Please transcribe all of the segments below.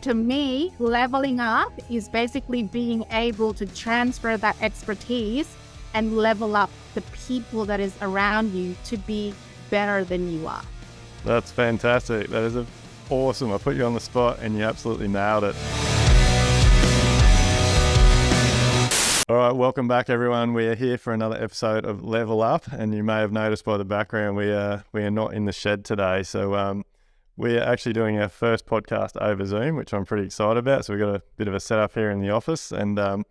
To me, leveling up is basically being able to transfer that expertise and level up the people that is around you to be better than you are. That's fantastic. That is awesome. I put you on the spot and you absolutely nailed it. All right, welcome back everyone. We are here for another episode of Level Up, and you may have noticed by the background we are not in the shed today. So we are actually doing our first podcast over Zoom, which I'm pretty excited about. So we've got a bit of a setup here in the office, and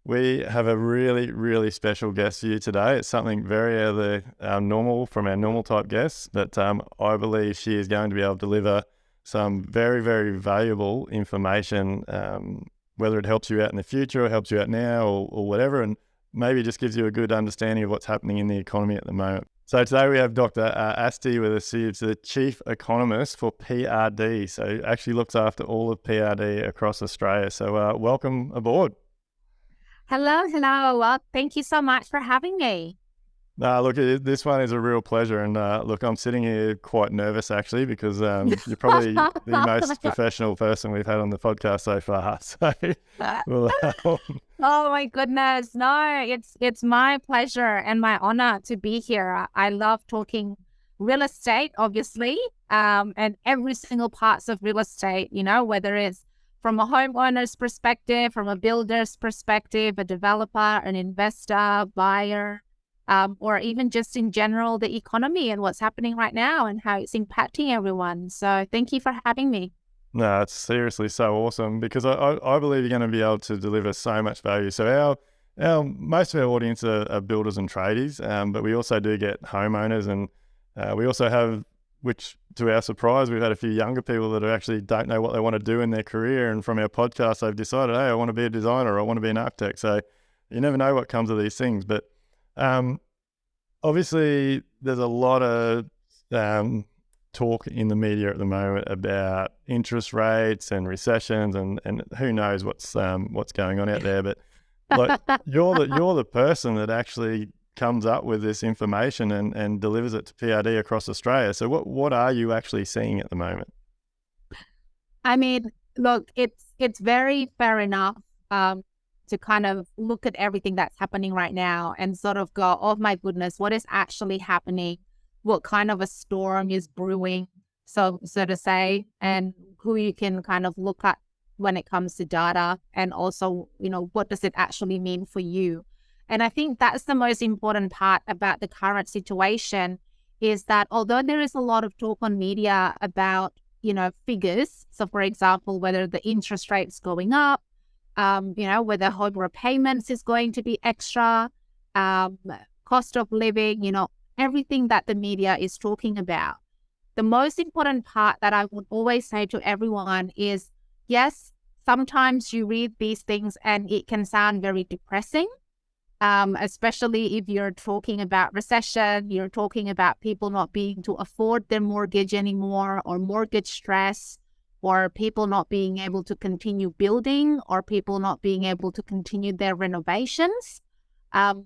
we have a really, really special guest for you today. It's something very out of our normal, from our normal type guests, but I believe she is going to be able to deliver some very, very valuable information, whether it helps you out in the future or helps you out now or whatever, and maybe just gives you a good understanding of what's happening in the economy at the moment. So today we have Dr. Asti with us. She's the Chief Economist for PRD, so actually looks after all of PRD across Australia. So welcome aboard. Hello. Well, thank you so much for having me. Look, this one is a real pleasure. And look, I'm sitting here quite nervous actually, because you're probably the most professional person we've had on the podcast so far. So, oh my goodness. No, it's my pleasure and my honor to be here. I love talking real estate, obviously, and every single parts of real estate, whether it's from a homeowner's perspective, from a builder's perspective, a developer, an investor, buyer, or even just in general, the economy and what's happening right now and how it's impacting everyone. So thank you for having me. No, it's seriously so awesome, because I believe you're going to be able to deliver so much value. So our most of our audience are builders and tradies, but we also do get homeowners, and we also have, which to our surprise, we've had a few younger people that actually don't know what they want to do in their career. And from our podcast, they've decided, hey, I want to be a designer, or I want to be an architect. So you never know what comes of these things. But obviously, there's a lot of talk in the media at the moment about interest rates and recessions, and who knows what's going on out there. But like, you're the person that actually comes up with this information and delivers it to PRD across Australia. So what are you actually seeing at the moment? I mean, look, it's very fair enough to kind of look at everything that's happening right now and sort of go, oh my goodness, what is actually happening? What kind of a storm is brewing, so to say, and who you can kind of look at when it comes to data, and also, what does it actually mean for you? And I think that's the most important part about the current situation, is that although there is a lot of talk on media about, figures, so for example, whether the interest rate's going up, whether home repayments is going to be extra, cost of living, everything that the media is talking about. The most important part that I would always say to everyone is, yes, sometimes you read these things and it can sound very depressing, especially if you're talking about recession, you're talking about people not being able to afford their mortgage anymore, or mortgage stress, or people not being able to continue building, or people not being able to continue their renovations.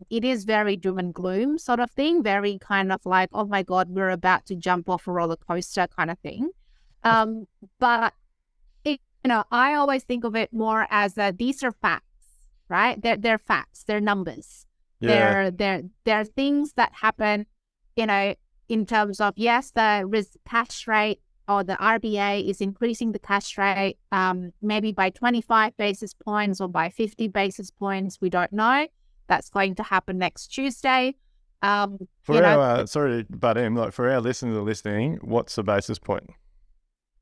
It is very doom and gloom sort of thing, very kind of like, oh my God, we're about to jump off a roller coaster kind of thing. But I always think of it more as these are facts, right? They're facts, they're numbers. Yeah. They're things that happen, in terms of, yes, the cash rate, or the RBA is increasing the cash rate, maybe by 25 basis points or by 50 basis points. We don't know. That's going to happen next Tuesday. Sorry to butt in, like, for our listeners that are listening, what's the basis point?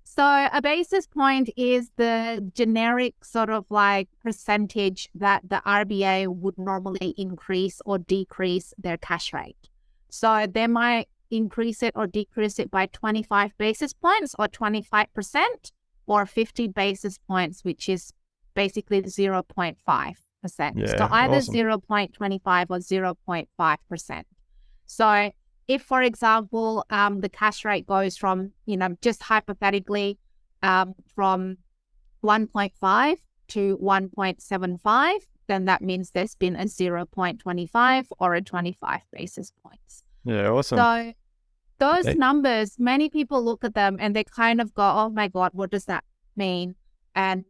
So a basis point is the generic sort of like percentage that the RBA would normally increase or decrease their cash rate. So they might increase it or decrease it by 25 basis points or 25%, or 50 basis points, which is basically 0.5%. Yeah, so either awesome. 0.25 or 0.5%. So if, for example, the cash rate goes from, just hypothetically, from 1.5 to 1.75, then that means there's been a 0.25 or a 25 basis points. Yeah, awesome. So those numbers, many people look at them and they kind of go, oh my God, what does that mean? and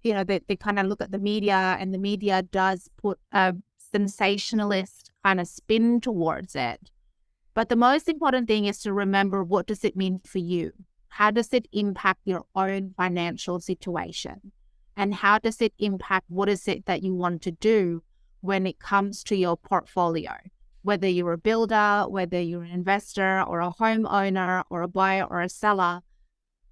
they kind of look at the media, and the media does put a sensationalist kind of spin towards it. But the most important thing is to remember, what does it mean for you? How does it impact your own financial situation? And how does it impact what is it that you want to do when it comes to your portfolio? Whether you're a builder, whether you're an investor or a homeowner or a buyer or a seller,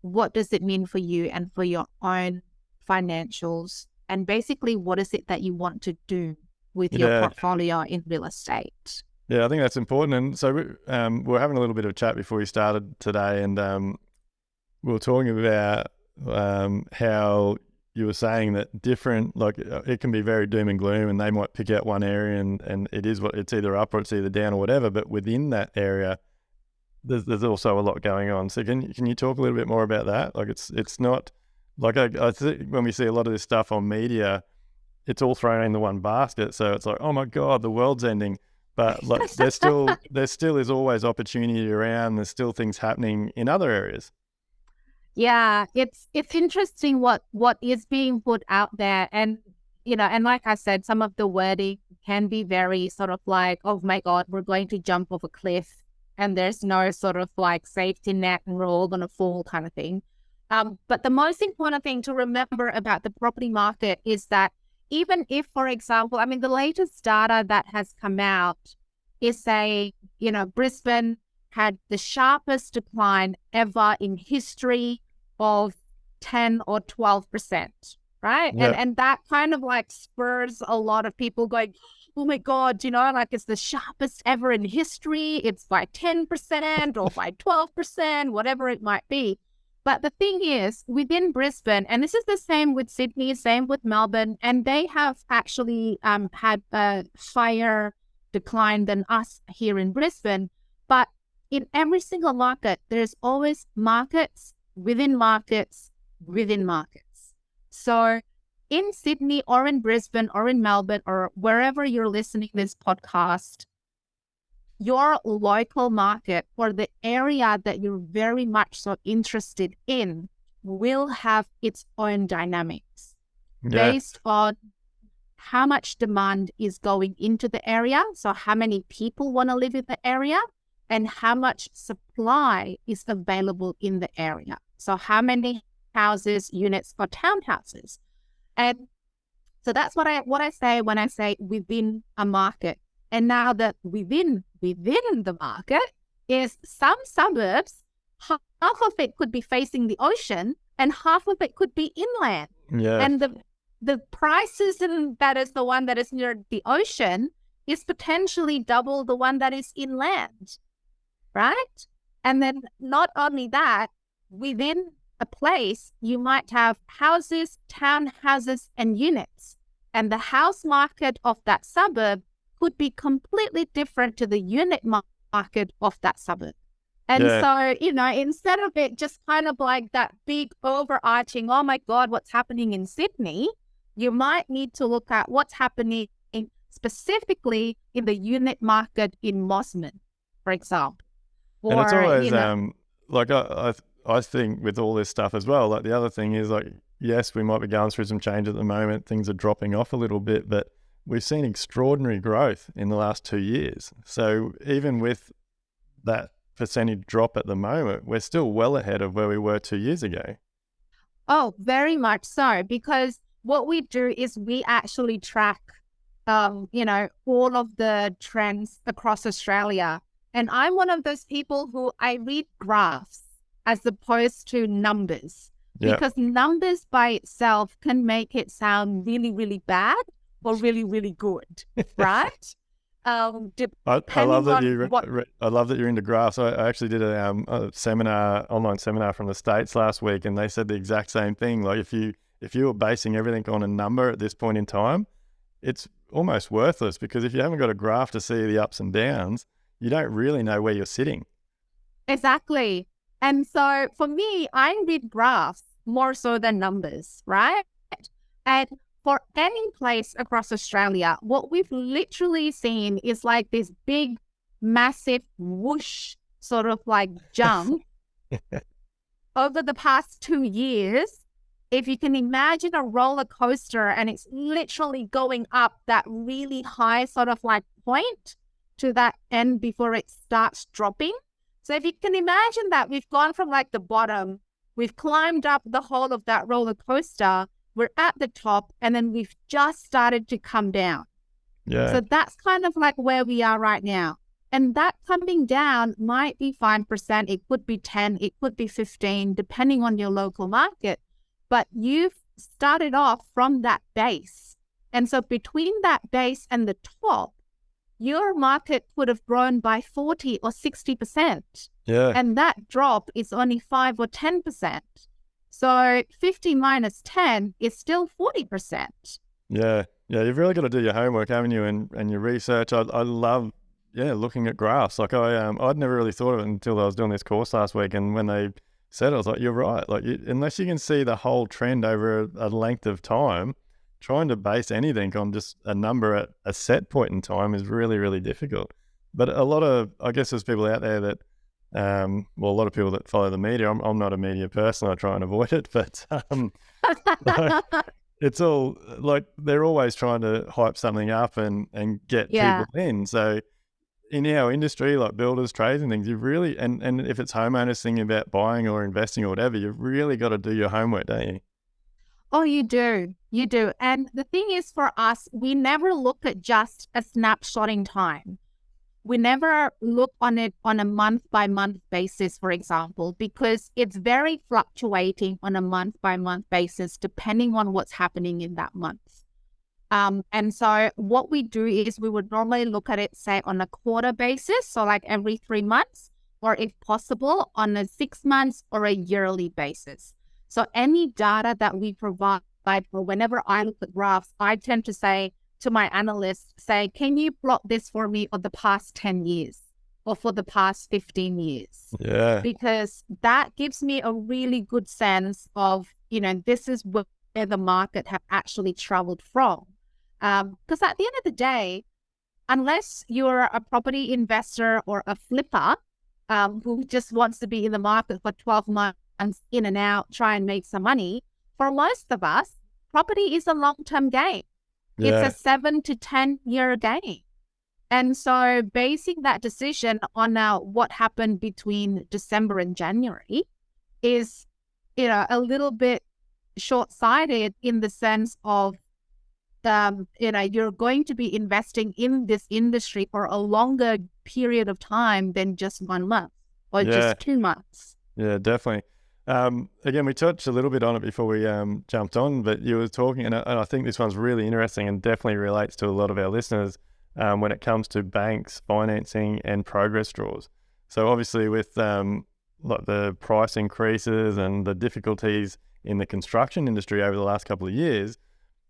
what does it mean for you and for your own financials? And basically, what is it that you want to do with your portfolio in real estate? Yeah, I think that's important. And so we were having a little bit of a chat before we started today, and we were talking about how you were saying that different, like it can be very doom and gloom, and they might pick out one area and it's either up or it's either down or whatever, but within that area, there's also a lot going on. So can you talk a little bit more about that? Like it's not, like I think when we see a lot of this stuff on media, it's all thrown in the one basket. So it's like, oh my God, the world's ending. But like, there still is always opportunity around. There's still things happening in other areas. Yeah, it's interesting what is being put out there, and and like I said, some of the wording can be very sort of like, oh my God, we're going to jump off a cliff, and there's no sort of like safety net, and we're all going to fall kind of thing. But the most important thing to remember about the property market is that even if, for example, I mean, the latest data that has come out is saying, Brisbane had the sharpest decline ever in history of 10 or 12%, right? Yeah. And that kind of like spurs a lot of people going, oh my God, like it's the sharpest ever in history. It's by 10% or by 12%, whatever it might be. But the thing is, within Brisbane, and this is the same with Sydney, same with Melbourne, and they have actually had a higher decline than us here in Brisbane. But in every single market, there's always markets within markets within markets. So in Sydney or in Brisbane or in Melbourne or wherever you're listening to this podcast, your local market or the area that you're very much so interested in will have its own dynamics based on how much demand is going into the area. So how many people want to live in the area and how much supply is available in the area. So how many houses, units, or townhouses. And so that's what I say when I say within a market. And now that within the market is some suburbs, half of it could be facing the ocean and half of it could be inland. Yeah. And the prices in that is the one that is near the ocean is potentially double the one that is inland, right? And then not only that, within a place, you might have houses, townhouses, and units. And the house market of that suburb could be completely different to the unit market of that suburb. And so, instead of it just kind of like that big overarching, oh my God, what's happening in Sydney, you might need to look at what's happening specifically in the unit market in Mosman, for example. And it's always, like I think with all this stuff as well, like the other thing is like, yes, we might be going through some change at the moment. Things are dropping off a little bit, but we've seen extraordinary growth in the last 2 years. So even with that percentage drop at the moment, we're still well ahead of where we were 2 years ago. Oh, very much so, because what we do is we actually track, all of the trends across Australia. And I'm one of those people who I read graphs as opposed to numbers, because numbers by itself can make it sound really, really bad or really, really good, right? I love that I love that you're into graphs. I actually did a online seminar from the States last week, and they said the exact same thing. Like if you were basing everything on a number at this point in time, it's almost worthless, because if you haven't got a graph to see the ups and downs, you don't really know where you're sitting. Exactly. And so for me, I read graphs more so than numbers, right? And for any place across Australia, what we've literally seen is like this big, massive whoosh sort of like jump over the past 2 years. if you can imagine a roller coaster and it's literally going up that really high sort of like point to that end before it starts dropping. So if you can imagine that we've gone from like the bottom, we've climbed up the whole of that roller coaster, we're at the top, and then we've just started to come down. Yeah. So that's kind of like where we are right now. And that coming down might be 5%, it could be 10, it could be 15, depending on your local market. But you've started off from that base. And so between that base and the top, your market could have grown by 40 or 60%. Yeah. And that drop is only 5 or 10%. So 50 minus 10 is still 40%. Yeah. Yeah. You've really got to do your homework, haven't you? And your research. I love, looking at graphs. Like I'd never really thought of it until I was doing this course last week. And when they said it, I was like, you're right. Like unless you can see the whole trend over a length of time, trying to base anything on just a number at a set point in time is really, really difficult. But I guess there's people out there that, a lot of people that follow the media. I'm not a media person. I try and avoid it, but it's all like they're always trying to hype something up and get people in. So in our industry, like builders, trades and things, you've really, and if it's homeowners thinking about buying or investing or whatever, you've really got to do your homework, don't you? Oh, you do. You do. And the thing is for us, we never look at just a snapshot in time. We never look on it on a month by month basis, for example, because it's very fluctuating on a month by month basis, depending on what's happening in that month. And so what we do is we would normally look at it, say, on a quarter basis, so like every 3 months, or if possible, on a 6 months or a yearly basis. So any data that we provide, or whenever I look at graphs, I tend to say to my analysts, can you plot this for me for the past 10 years or for the past 15 years? Yeah. Because that gives me a really good sense of, this is where the market have actually traveled from. Because at the end of the day, unless you're a property investor or a flipper who just wants to be in the market for 12 months in and out, try and make some money, for most of us, property is a long-term game. Yeah. It's a 7 to 10 year game. And so basing that decision on what happened between December and January is, a little bit short-sighted in the sense of, you're going to be investing in this industry for a longer period of time than just 1 month or just 2 months. Yeah, definitely. Again, we touched a little bit on it before we jumped on, but you were talking, and I think this one's really interesting and definitely relates to a lot of our listeners when it comes to banks, financing, and progress draws. So obviously with like the price increases and the difficulties in the construction industry over the last couple of years,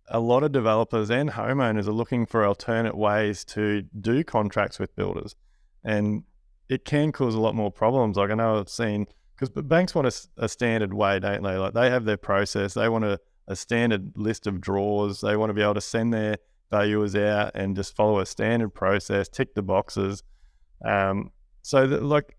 a lot of developers and homeowners are looking for alternate ways to do contracts with builders. And it can cause a lot more problems. Like I know I've seen, because banks want a standard way, don't they? Like they have their process. They want a standard list of draws. They want to be able to send their valuers out and just follow a standard process, tick the boxes. So that, like,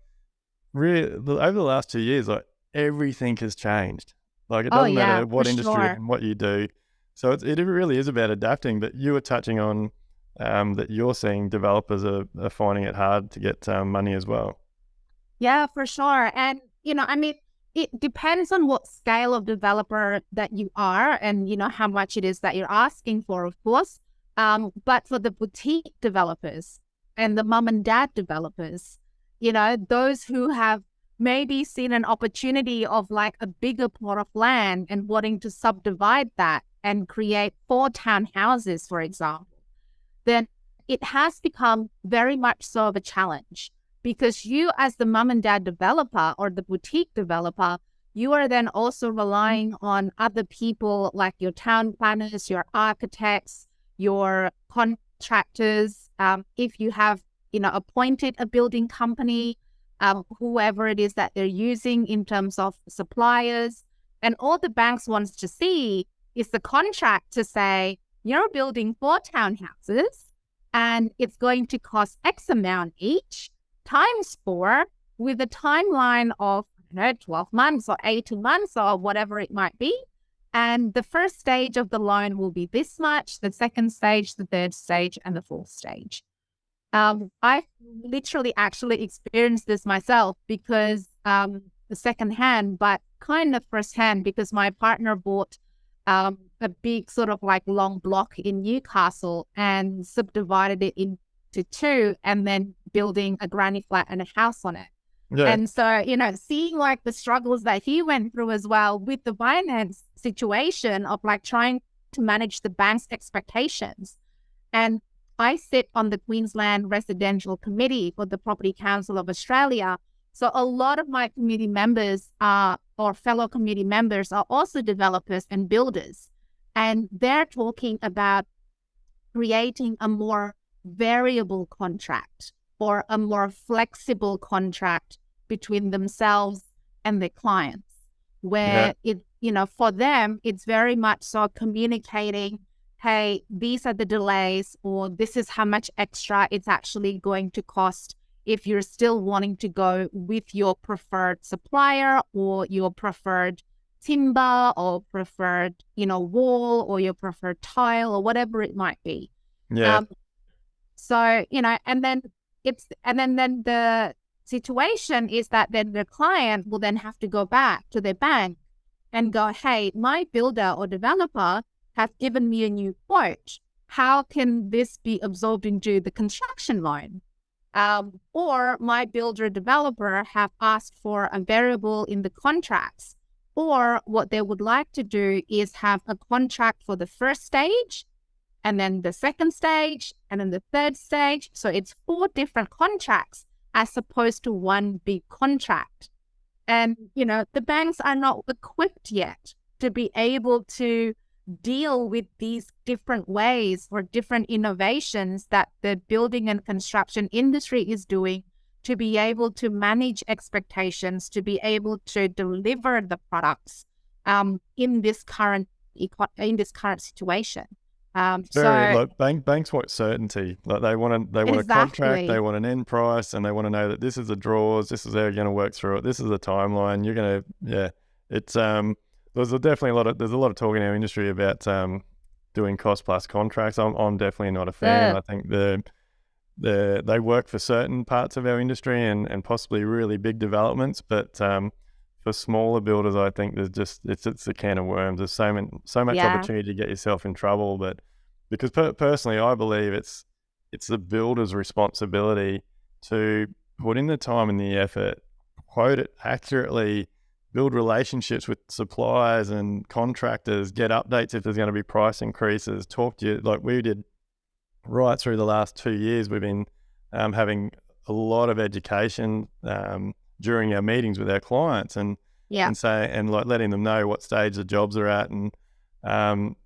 really, over the last 2 years, like everything has changed. Like it doesn't matter what industry and what you do. So it really is about adapting. But you were touching on that you're seeing developers are finding it hard to get money as well. Yeah, for sure. And, it depends on what scale of developer that you are and, how much it is that you're asking for, of course. But for the boutique developers and the mom and dad developers, those who have maybe seen an opportunity of like a bigger plot of land and wanting to subdivide that and create 4 townhouses, for example, then it has become very much so of a challenge. Because you as the mom and dad developer or the boutique developer, you are then also relying on other people like your town planners, your architects, your contractors. If you have, appointed a building company, whoever it is that they're using in terms of suppliers. And all the banks wants to see is the contract to say, you're building 4 townhouses and it's going to cost X amount each, times 4, with a timeline of 12 months or 18 months or whatever it might be. And the first stage of the loan will be this much, the second stage, the third stage, and the fourth stage. I've literally actually experienced this myself because the second hand, but kind of firsthand, because my partner bought a big sort of like long block in Newcastle and subdivided it into two and then building a granny flat and a house on it. Yeah. And so, seeing like the struggles that he went through as well with the finance situation of like trying to manage the bank's expectations. And I sit on the Queensland Residential Committee for the Property Council of Australia. So a lot of my committee members or fellow committee members are also developers and builders. And they're talking about creating a more variable contract or a more flexible contract between themselves and their clients, where for them, it's very much so communicating, hey, these are the delays, or this is how much extra it's actually going to cost if you're still wanting to go with your preferred supplier or your preferred timber or preferred, wall or your preferred tile or whatever it might be. Yeah. And then the situation is that then the client will then have to go back to their bank and go, hey, my builder or developer has given me a new quote. How can this be absorbed into the construction loan? Or my builder developer have asked for a variable in the contracts. Or what they would like to do is have a contract for the first stage, and then the second stage, and then the third stage. So it's 4 different contracts as opposed to one big contract. And, the banks are not equipped yet to be able to deal with these different ways or different innovations that the building and construction industry is doing to be able to manage expectations, to be able to deliver the products in this current situation. Banks want certainty. Like they want a contract, they want an end price, and they want to know that this is the draws, this is how you're going to work through it, this is the timeline. You're going to, it's there's definitely a lot of talk in our industry about doing cost plus contracts. I'm definitely not a fan. I think they work for certain parts of our industry and possibly really big developments, but for smaller builders, I think there's just it's a can of worms. There's so much opportunity to get yourself in trouble. But because personally, I believe it's the builder's responsibility to put in the time and the effort, quote it accurately, build relationships with suppliers and contractors, get updates if there's going to be price increases, talk to you like we did right through the last 2 years. We've been having a lot of education during our meetings with our clients and letting them know what stage the jobs are at and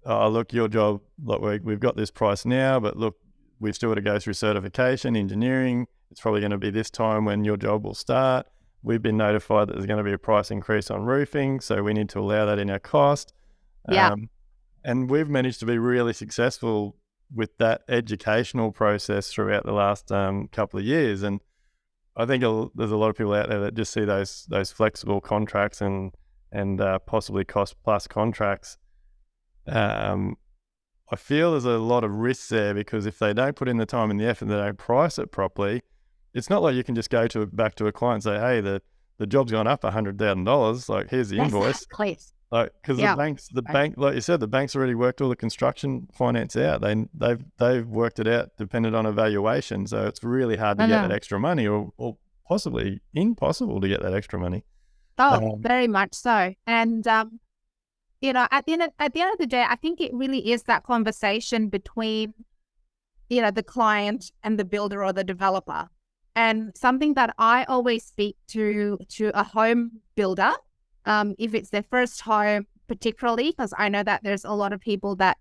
look, your job, like we've got this price now, but look, we've still got to go through certification, engineering. It's probably going to be this time when your job will start. We've been notified that there's going to be a price increase on roofing, so we need to allow that in our cost. And we've managed to be really successful with that educational process throughout the last couple of years. And I think there's a lot of people out there that just see those flexible contracts and possibly cost plus contracts. I feel there's a lot of risks there because if they don't put in the time and the effort, they don't price it properly. It's not like you can just go back to a client and say, hey, the job's gone up $100,000. Like, here's the invoice. Like, because the bank, like you said, the bank's already worked all the construction finance out. They've worked it out dependent on evaluation. So it's really hard to get that extra money, or possibly impossible to get that extra money. Very much so. And at the end of the day, I think it really is that conversation between the client and the builder or the developer. And something that I always speak to a home builder, if it's their first home, particularly, because I know that there's a lot of people that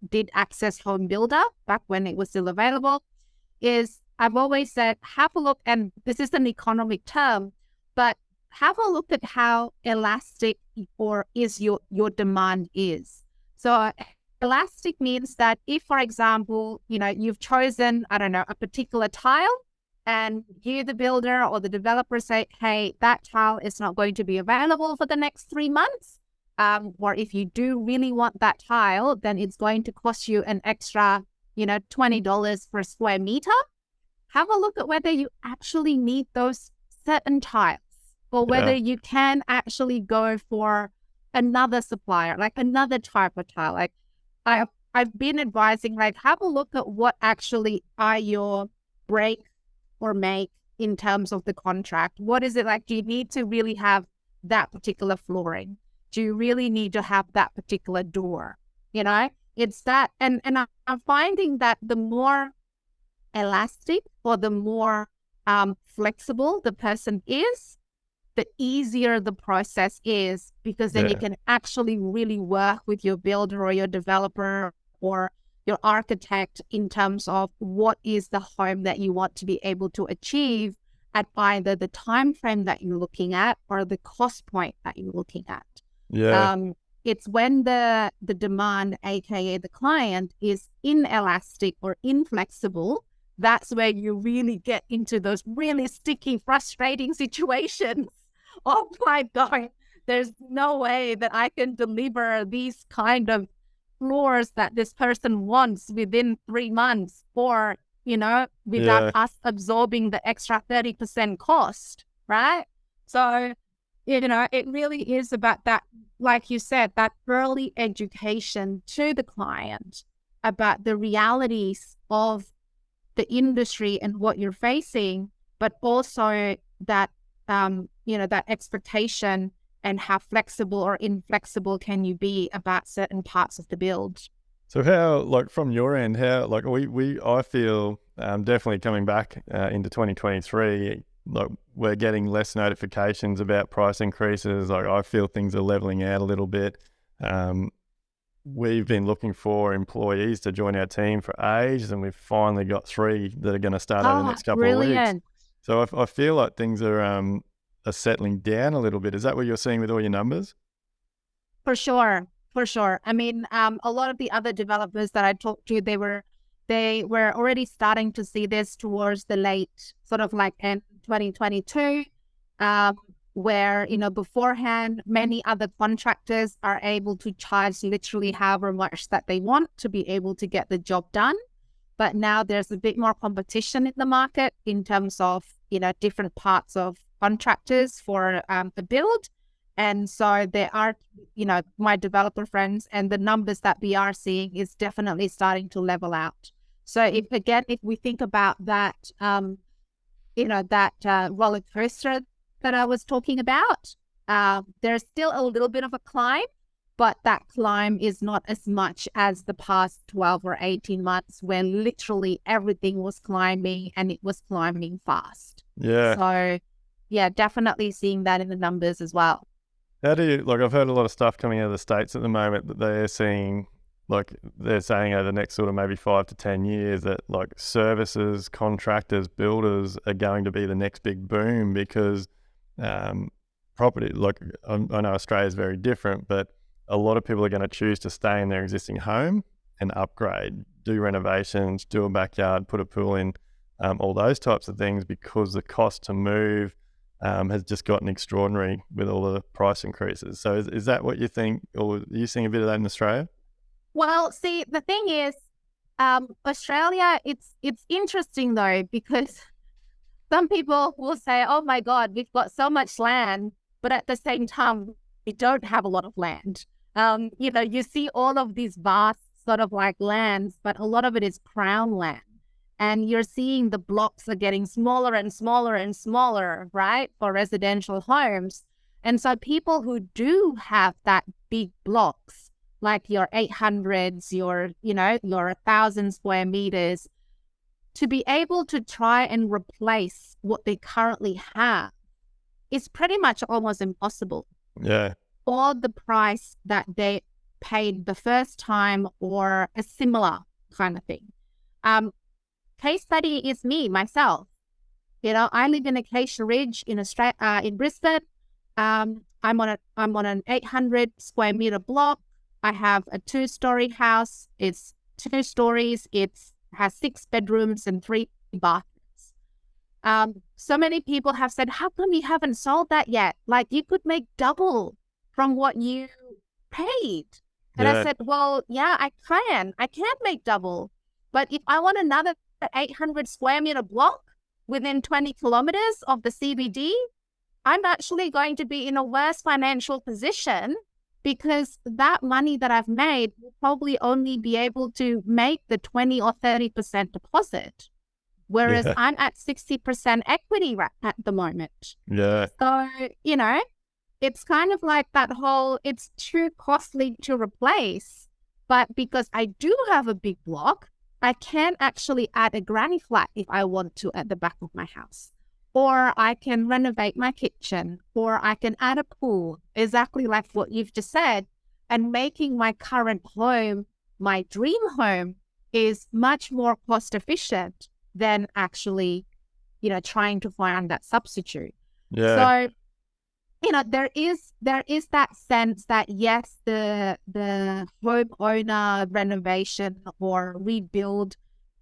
did access Home Builder back when it was still available, is I've always said, have a look, and this is an economic term, but have a look at how elastic or is your demand is. So elastic means that if, for example, you've chosen, I don't know, a particular tile, and you, the builder or the developer, say, hey, that tile is not going to be available for the next 3 months. or if you do really want that tile, then it's going to cost you an extra, $20 per square meter. Have a look at whether you actually need those certain tiles, or whether Yeah. you can actually go for another supplier, like another type of tile. Like I've been advising, like, have a look at what actually are your break or make in terms of the contract. What is it like? Do you need to really have that particular flooring? Do you really need to have that particular door? It's that, and I'm finding that the more elastic or the more flexible the person is, the easier the process is, because then you Yeah. can actually really work with your builder or your developer or your architect in terms of what is the home that you want to be able to achieve at either the time frame that you're looking at or the cost point that you're looking at. Yeah. It's when the demand, aka the client, is inelastic or inflexible, that's where you really get into those really sticky, frustrating situations. Oh my God, there's no way that I can deliver these kind of floors that this person wants within 3 months, or, without Yeah. us absorbing the extra 30% cost, right? So, it really is about that, like you said, that early education to the client about the realities of the industry and what you're facing, but also that, that expectation and how flexible or inflexible can you be about certain parts of the build. So how, like from your end, how, like I feel definitely coming back into 2023, like we're getting less notifications about price increases. Like I feel things are leveling out a little bit. We've been looking for employees to join our team for ages, and we've finally got 3 that are going to start over the Oh, next couple of weeks. brilliant. So I feel like things are settling down a little bit. Is that what you're seeing with all your numbers? For sure. For sure. I mean, a lot of the other developers that I talked to, they were already starting to see this towards the late sort of like end 2022, um, where, beforehand, many other contractors are able to charge literally however much that they want to be able to get the job done. But now there's a bit more competition in the market in terms of, different parts of contractors for the build. And so there are, my developer friends, and the numbers that we are seeing is definitely starting to level out. So if we think about that, that roller coaster that I was talking about, there's still a little bit of a climb, but that climb is not as much as the past 12 or 18 months when literally everything was climbing, and it was climbing fast. Yeah. So yeah, definitely seeing that in the numbers as well. How do you, like, I've heard a lot of stuff coming out of the States at the moment that they're seeing, like, they're saying over the next sort of maybe 5 to 10 years that, like, services, contractors, builders are going to be the next big boom because property, like, I know Australia is very different, but a lot of people are going to choose to stay in their existing home and upgrade, do renovations, do a backyard, put a pool in, all those types of things, because the cost to move has just gotten extraordinary with all the price increases. So is that what you think, or are you seeing a bit of that in Australia? Well, see, the thing is, Australia, it's interesting though, because some people will say, "Oh my God, we've got so much land," but at the same time, we don't have a lot of land. You see all of these vast sort of like lands, but a lot of it is crown land. And you're seeing the blocks are getting smaller and smaller and smaller, right, for residential homes. And so people who do have that big blocks, like your 800s, your 1,000 square meters, to be able to try and replace what they currently have is pretty much almost impossible Yeah. for the price that they paid the first time or a similar kind of thing. Case study is me, myself. I live in Acacia Ridge in Australia, in Brisbane. I'm on an 800 square meter block. I have a 2-story house. It's 2 stories. It has 6 bedrooms and 3 bathrooms. So many people have said, "How come you haven't sold that yet? Like, you could make double from what you paid. And I Yeah. said, well, yeah, I can make double. But if I want another 800 square meter block within 20 kilometers of the CBD, I'm actually going to be in a worse financial position because that money that I've made will probably only be able to make the 20 or 30% deposit. Whereas Yeah. I'm at 60% equity at the moment. Yeah. So, it's kind of like that whole, it's too costly to replace. But because I do have a big block, I can actually add a granny flat if I want to at the back of my house. Or I can renovate my kitchen, or I can add a pool, exactly like what you've just said. And making my current home my dream home is much more cost efficient than actually, trying to find that substitute. Yeah. So, there is that sense that yes, the homeowner renovation or rebuild,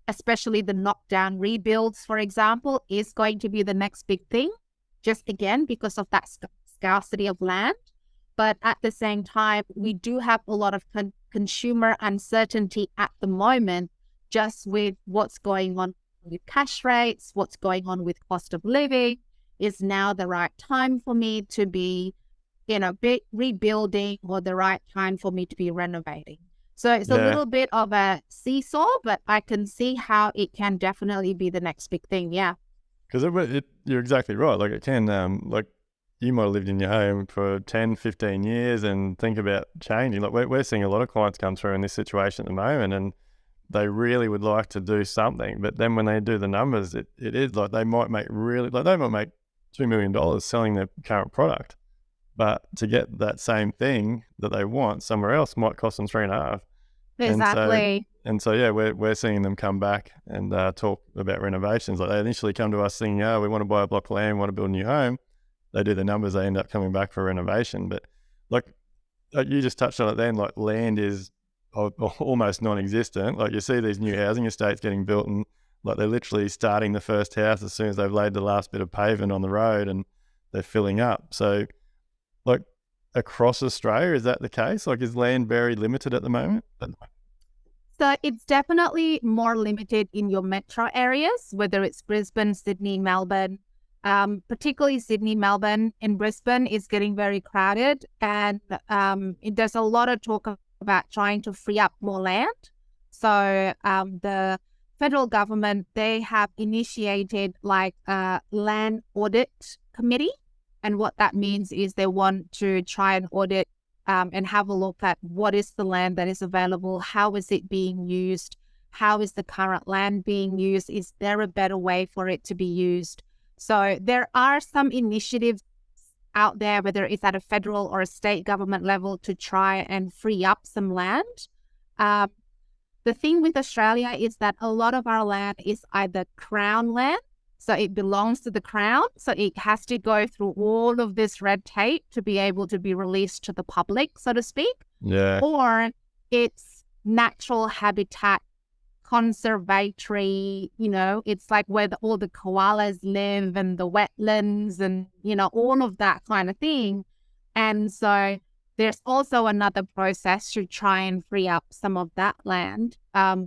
especially the knockdown rebuilds, for example, is going to be the next big thing, just again because of that scarcity of land. But at the same time, we do have a lot of consumer uncertainty at the moment, just with what's going on with cash rates, what's going on with cost of living. Is now the right time for me to be, rebuilding, or the right time for me to be renovating? So it's a Yeah. little bit of a seesaw, but I can see how it can definitely be the next big thing. Yeah. Because you're exactly right. Like it can, like you might have lived in your home for 10, 15 years and think about changing. Like we're seeing a lot of clients come through in this situation at the moment, and they really would like to do something. But then when they do the numbers, it is like they might make $2 million selling their current product. But to get that same thing that they want somewhere else might cost them 3.5. Exactly. And so yeah, we're seeing them come back and talk about renovations. Like they initially come to us saying, we want to buy a block of land, we want to build a new home. They do the numbers, they end up coming back for renovation. But like you just touched on it then, like land is almost non-existent. Like you see these new housing estates getting built, and like they're literally starting the first house as soon as they've laid the last bit of pavement on the road, and they're filling up. So like across Australia, is that the case? Like is land very limited at the moment? So it's definitely more limited in your metro areas, whether it's Brisbane, Sydney, Melbourne. Particularly Sydney, Melbourne. In Brisbane is getting very crowded, and there's a lot of talk about trying to free up more land. So the federal government, they have initiated like a land audit committee, and what that means is they want to try and audit and have a look at what is the land that is available, how is it being used, how is the current land being used, is there a better way for it to be used? So there are some initiatives out there, whether it's at a federal or a state government level, to try and free up some land. The thing with Australia is that a lot of our land is either Crown land, so it belongs to the Crown, so it has to go through all of this red tape to be able to be released to the public, so to speak. Yeah. Or it's natural habitat conservatory, it's like where all the koalas live and the wetlands and, all of that kind of thing. And so there's also another process to try and free up some of that land,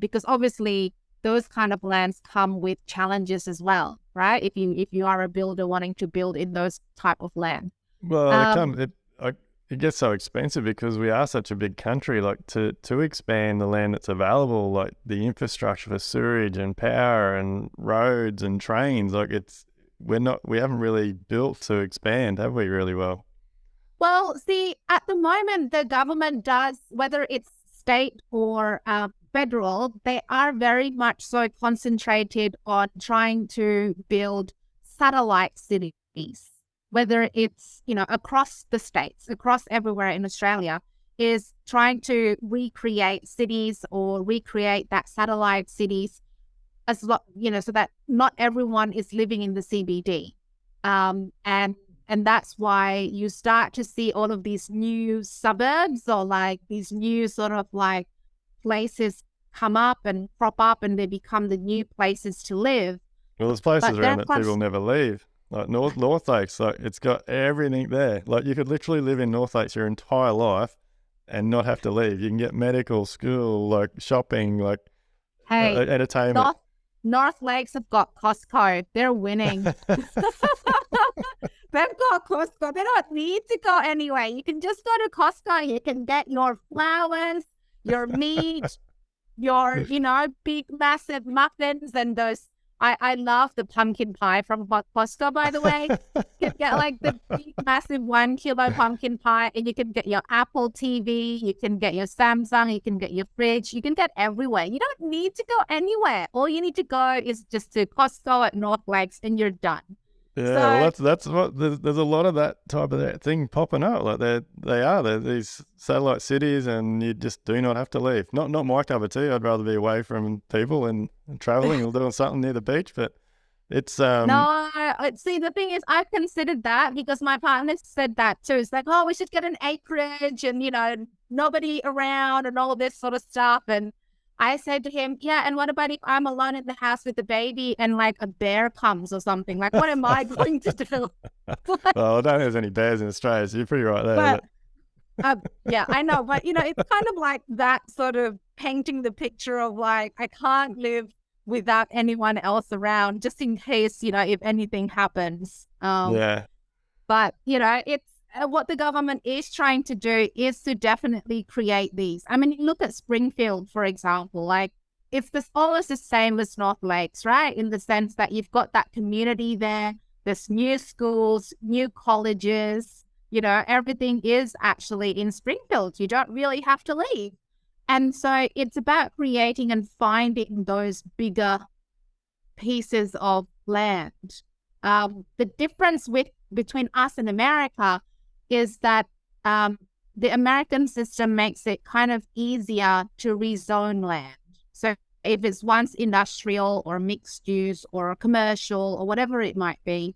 because obviously those kind of lands come with challenges as well, right? If you are a builder wanting to build in those type of land. Well, it gets so expensive because we are such a big country. Like to expand the land that's available, like the infrastructure for sewage and power and roads and trains, like we haven't really built to expand, have we? Really well. Well, see, at the moment, the government does, whether it's state or federal, they are very much so concentrated on trying to build satellite cities, whether it's, across the states, across everywhere in Australia, is trying to recreate cities or recreate that satellite cities so that not everyone is living in the CBD. And that's why you start to see all of these new suburbs or like these new sort of like places come up and crop up, and they become the new places to live. Well, there's places But around that people never leave. Like North Lakes, like it's got everything there. Like you could literally live in North Lakes your entire life and not have to leave. You can get medical, school, like shopping, like Hey, entertainment. North Lakes have got Costco. They're winning. They've got Costco. They don't need to go anywhere. You can just go to Costco. You can get your flowers, your meat, your, big, massive muffins and those. I love the pumpkin pie from Costco, by the way. You can get like the big, massive 1 kilo pumpkin pie, and you can get your Apple TV, you can get your Samsung, you can get your fridge, you can get everywhere. You don't need to go anywhere. All you need to go is just to Costco at North Lakes, and you're done. Yeah, well, that's what there's a lot of that type of that thing popping up. Like they're these satellite cities, and you just do not have to leave. Not my cup of tea. I'd rather be away from people and traveling or doing something near the beach. But it's No, see, the thing is, I've considered that because my partner said that too. It's like, oh, we should get an acreage and, nobody around and all this sort of stuff. And I said to him, yeah, and what about if I'm alone in the house with the baby and like a bear comes or something? Like, what am I going to do? well, I don't think there's any bears in Australia, so you're pretty right there. Yeah, I know. But, it's kind of like that sort of painting the picture of like, I can't live without anyone else around just in case, if anything happens. Yeah. But, it's what the government is trying to do is to definitely create these. I mean, look at Springfield, for example, like it's almost the same as North Lakes, right? In the sense that you've got that community there, there's new schools, new colleges, everything is actually in Springfield. You don't really have to leave. And so it's about creating and finding those bigger pieces of land. The difference between us and America is that the American system makes it kind of easier to rezone land. So if it's once industrial or mixed use or commercial or whatever it might be,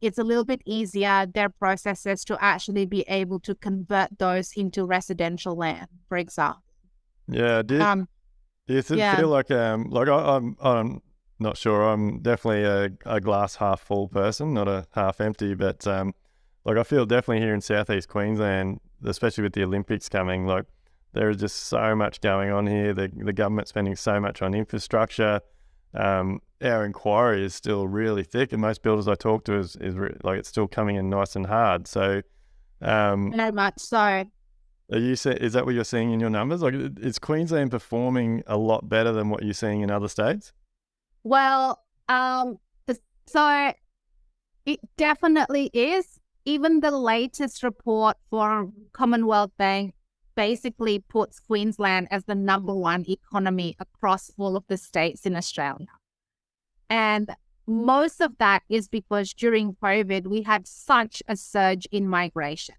it's a little bit easier, their processes, to actually be able to convert those into residential land, for example. Yeah. Do you feel like I'm not sure. I'm definitely a glass half full person, not a half empty. But like I feel definitely here in Southeast Queensland, especially with the Olympics coming, like there is just so much going on here. The government spending so much on infrastructure. Our inquiry is still really thick, and most builders I talk to is like it's still coming in nice and hard. So, very much so. is that what you're seeing in your numbers? Like, is Queensland performing a lot better than what you're seeing in other states? Well, so it definitely is. Even the latest report for Commonwealth Bank basically puts Queensland as the number one economy across all of the states in Australia. And most of that is because during COVID, we had such a surge in migration.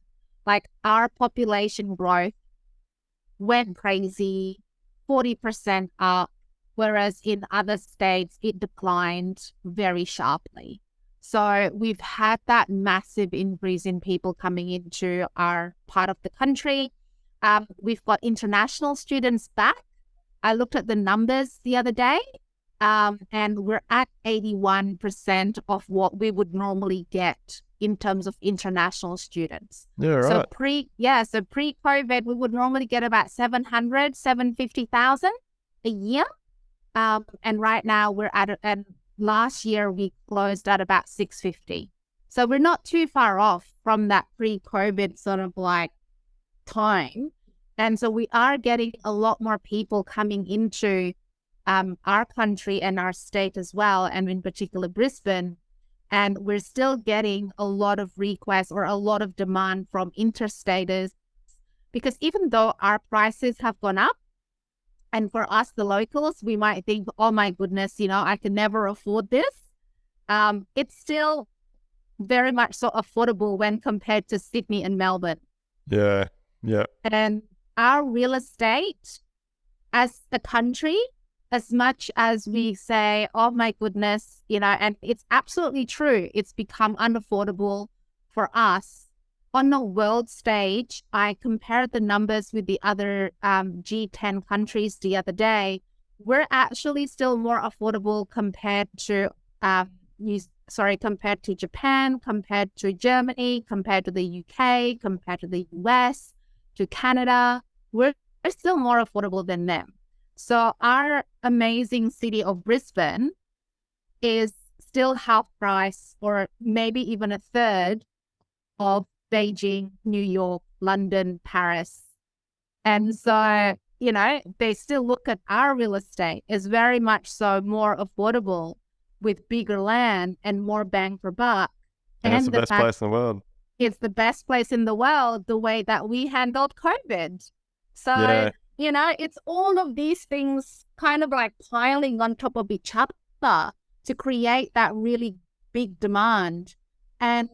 Like our population growth went crazy, 40% up, whereas in other states, it declined very sharply. So we've had that massive increase in people coming into our part of the country. We've got international students back. I looked at the numbers the other day, and we're at 81% of what we would normally get in terms of international students. Yeah, right. So pre-COVID, we would normally get about 750,000 a year. And right now we're and last year we closed at about 650. So we're not too far off from that pre-COVID sort of like time. And so we are getting a lot more people coming into our country and our state as well, and in particular Brisbane. And we're still getting a lot of requests or a lot of demand from interstaters, because even though our prices have gone up, and for us, the locals, we might think, oh my goodness, I can never afford this. It's still very much so affordable when compared to Sydney and Melbourne. Yeah, yeah. And our real estate as a country, as much as we say, oh my goodness, and it's absolutely true, it's become unaffordable for us. On the world stage, I compared the numbers with the other G10 countries the other day. We're actually still more affordable compared to compared to Japan, compared to Germany, compared to the UK, compared to the US, to Canada, we're still more affordable than them. So our amazing city of Brisbane is still half price or maybe even a third of Beijing, New York, London, Paris. And so, they still look at our real estate as very much so more affordable with bigger land and more bang for buck. And it's the best place in the world. It's the best place in the world, the way that we handled COVID. So, it's all of these things kind of like piling on top of each other to create that really big demand. And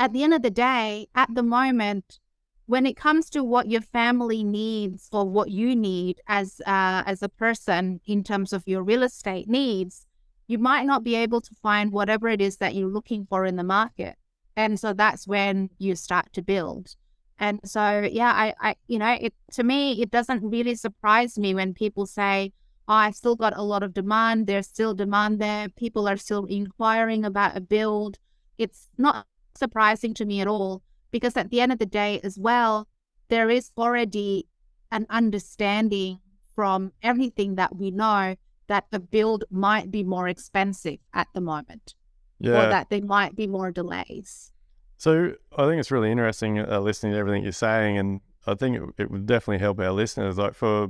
at the end of the day, at the moment, when it comes to what your family needs or what you need as a person in terms of your real estate needs, you might not be able to find whatever it is that you're looking for in the market. And so that's when you start to build. And so, to me, it doesn't really surprise me when people say, oh, I've still got a lot of demand. There's still demand there. People are still inquiring about a build. It's not surprising to me at all, because at the end of the day as well, there is already an understanding from everything that we know that the build might be more expensive at the moment, or that there might be more delays. So I think it's really interesting listening to everything you're saying, and I think it would definitely help our listeners. Like for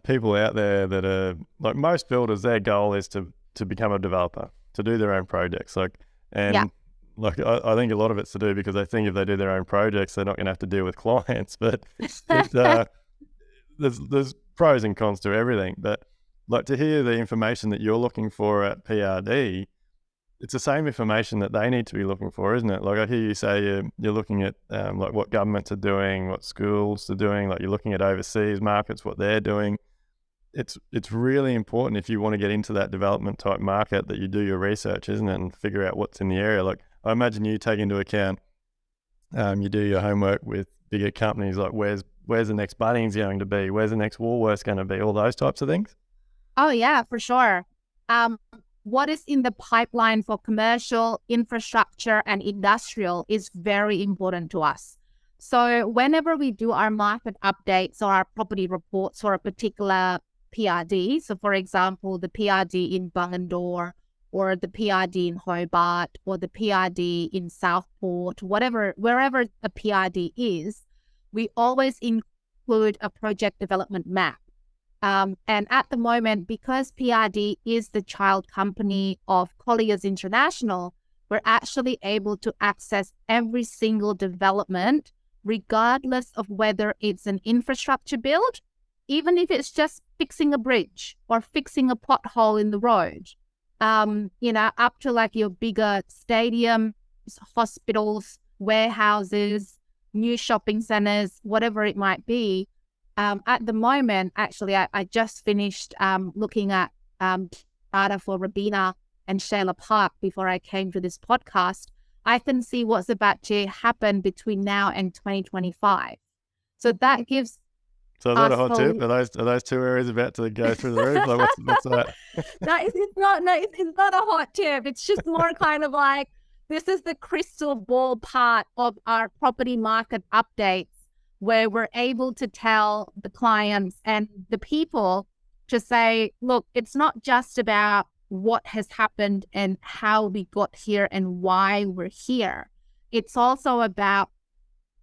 people out there that are like most builders, their goal is to become a developer, to do their own projects. Like I think a lot of it's to do because they think if they do their own projects, they're not going to have to deal with clients. But there's pros and cons to everything. But like to hear the information that you're looking for at PRD, it's the same information that they need to be looking for, isn't it? Like I hear you say you're looking at like what governments are doing, what schools are doing, like you're looking at overseas markets, what they're doing. It's really important if you want to get into that development type market that you do your research, isn't it? And figure out what's in the area. Like I imagine you take into account, you do your homework with bigger companies, like where's the next Bunnings going to be? Where's the next Woolworths going to be? All those types of things. Oh yeah, for sure. What is in the pipeline for commercial, infrastructure, and industrial is very important to us. So whenever we do our market updates or our property reports for a particular PRD, so for example, the PRD in Bungendore or the PRD in Hobart or the PRD in Southport, wherever a PRD is, we always include a project development map. And at the moment, because PRD is the child company of Colliers International, we're actually able to access every single development, regardless of whether it's an infrastructure build, even if it's just fixing a bridge or fixing a pothole in the road, up to like your bigger stadiums, hospitals, warehouses, new shopping centers, whatever it might be. At the moment, actually, I just finished looking at data for Robina and Shayla Park before I came to this podcast. I can see what's about to happen between now and 2025. So that gives. So is that a hot tip? Are those two areas about to go through the roof? Like what's that? It's not a hot tip. It's just more kind of like, this is the crystal ball part of our property market updates, where we're able to tell the clients and the people to say, look, it's not just about what has happened and how we got here and why we're here. It's also about,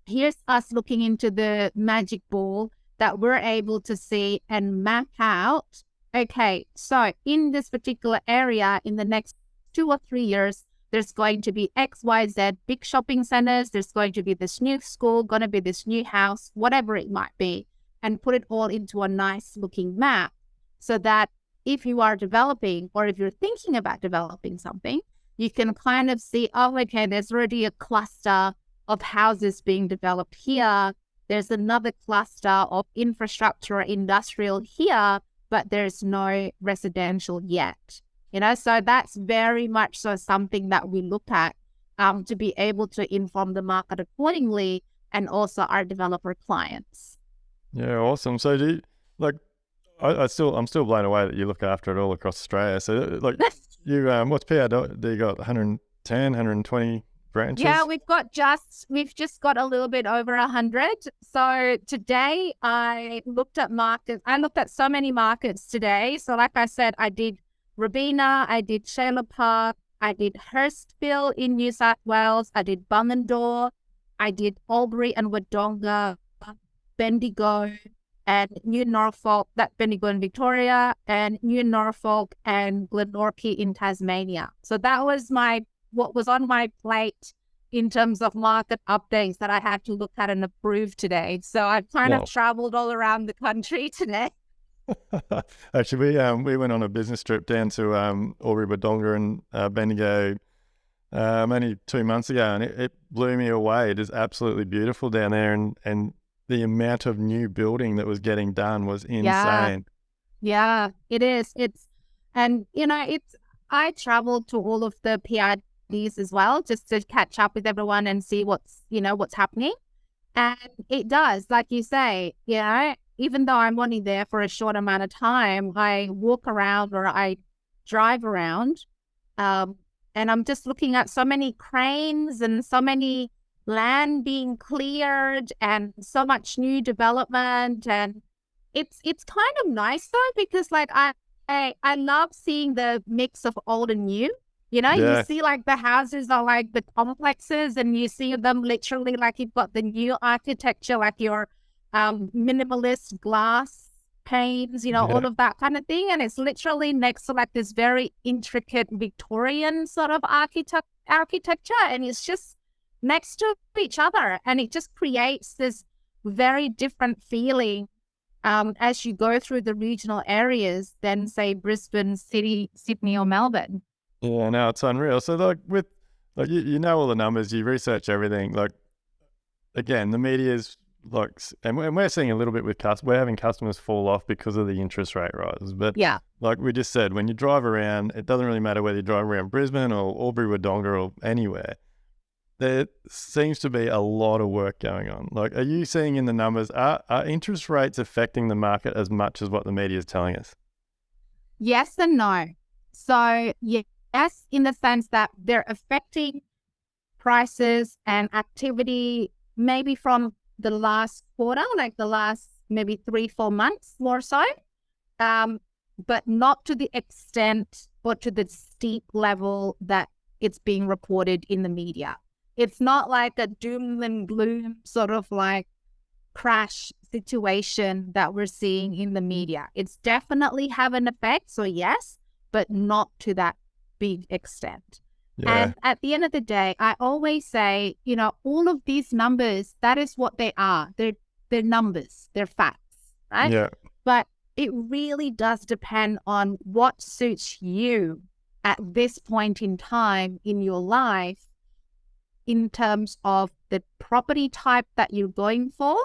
here's us looking into the magic ball that we're able to see and map out, okay, so in this particular area, in the next 2 or 3 years, there's going to be X, Y, Z, big shopping centers. There's going to be this new school, going to be this new house, whatever it might be, and put it all into a nice looking map so that if you are developing or if you're thinking about developing something, you can kind of see, oh, okay, there's already a cluster of houses being developed here. There's another cluster of infrastructure or industrial here, but there's no residential yet. So that's very much so something that we look at to be able to inform the market accordingly, and also our developer clients. Yeah, awesome. So do you, like, I'm still blown away that you look after it all across Australia. So like you, what's PRD? You got 110, 120 Yeah, branches? we've just got a little bit over 100. So today I looked at markets. I looked at so many markets today. So like I said, I did Robina, I did Shayla Park, I did Hurstville in New South Wales, I did Bungendore, I did Albury and Wodonga, Bendigo, and New Norfolk, that Bendigo in Victoria, and New Norfolk and Glenorchy in Tasmania. So that was what was on my plate in terms of market updates that I had to look at and approve today. So I've kind of Well, traveled all around the country today. actually, we went on a business trip down to Albury, Wodonga, and Bendigo only 2 months ago, and it blew me away. It is absolutely beautiful down there, and the amount of new building that was getting done was Yeah, insane. yeah, it is. I traveled to all of the PRDs as well, just to catch up with everyone and see what's happening. And it does, like you say, even though I'm only there for a short amount of time, I walk around or I drive around, um, and I'm just looking at so many cranes and so many land being cleared and so much new development. And it's kind of nice though, because like I love seeing the mix of old and new. You Yeah, see like the houses are like the complexes, and you see them literally like you've got the new architecture, like your minimalist glass panes, yeah, all of that kind of thing. And it's literally next to like this very intricate Victorian sort of architecture, and it's just next to each other, and it just creates this very different feeling as you go through the regional areas than say Brisbane, Sydney or Melbourne. yeah. No, it's unreal. So like you know all the numbers, you research everything. Like again, the media's like, and we're seeing a little bit with we're having customers fall off because of the interest rate rises. But Yeah. like we just said, when you drive around, it doesn't really matter whether you drive around Brisbane or Albury, Wodonga or anywhere. There seems to be a lot of work going on. Like, are you seeing in the numbers, are interest rates affecting the market as much as what the media is telling us? Yes and no. So yes, in the sense that they're affecting prices and activity maybe from the last quarter, like the last maybe 3-4 months or so, um, but not to the extent or to the steep level that it's being reported in the media. It's not like a doom and gloom sort of like crash situation that we're seeing in the media. It's definitely have an effect, so yes, but not to that big extent. Yeah, And at the end of the day, I always say, all of these numbers, that is what they are. They're numbers, they're facts, right? yeah, But it really does depend on what suits you at this point in time in your life in terms of the property type that you're going for,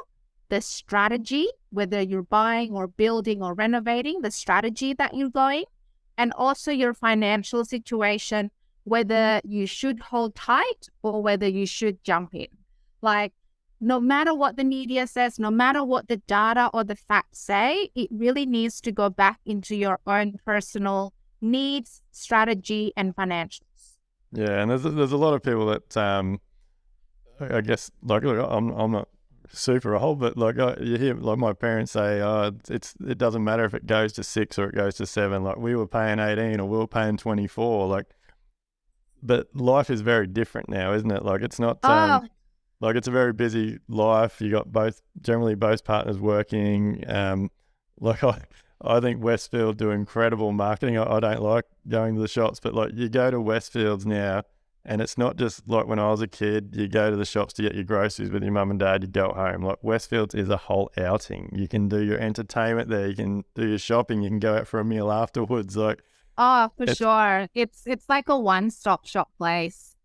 the strategy, whether you're buying or building or renovating, the strategy that you're going, and also your financial situation, whether you should hold tight or whether you should jump in. Like, no matter what the media says, no matter what the data or the facts say, it really needs to go back into your own personal needs, strategy, and financials. yeah. And there's a lot of people that I guess like look, I'm not super old, but like you hear like my parents say, it doesn't matter if it goes to 6 or it goes to 7. Like we were paying 18 or we were paying 24. Like, but life is very different now, isn't it? Like it's not Oh, like it's a very busy life. You got generally both partners working. Like I think Westfield do incredible marketing. I don't like going to the shops, but like you go to Westfields now, and it's not just like when I was a kid, you go to the shops to get your groceries with your mum and dad, you go home. Like Westfields is a whole outing. You can do your entertainment there, you can do your shopping, you can go out for a meal afterwards. Like Oh, for it's sure. It's like a one-stop shop place.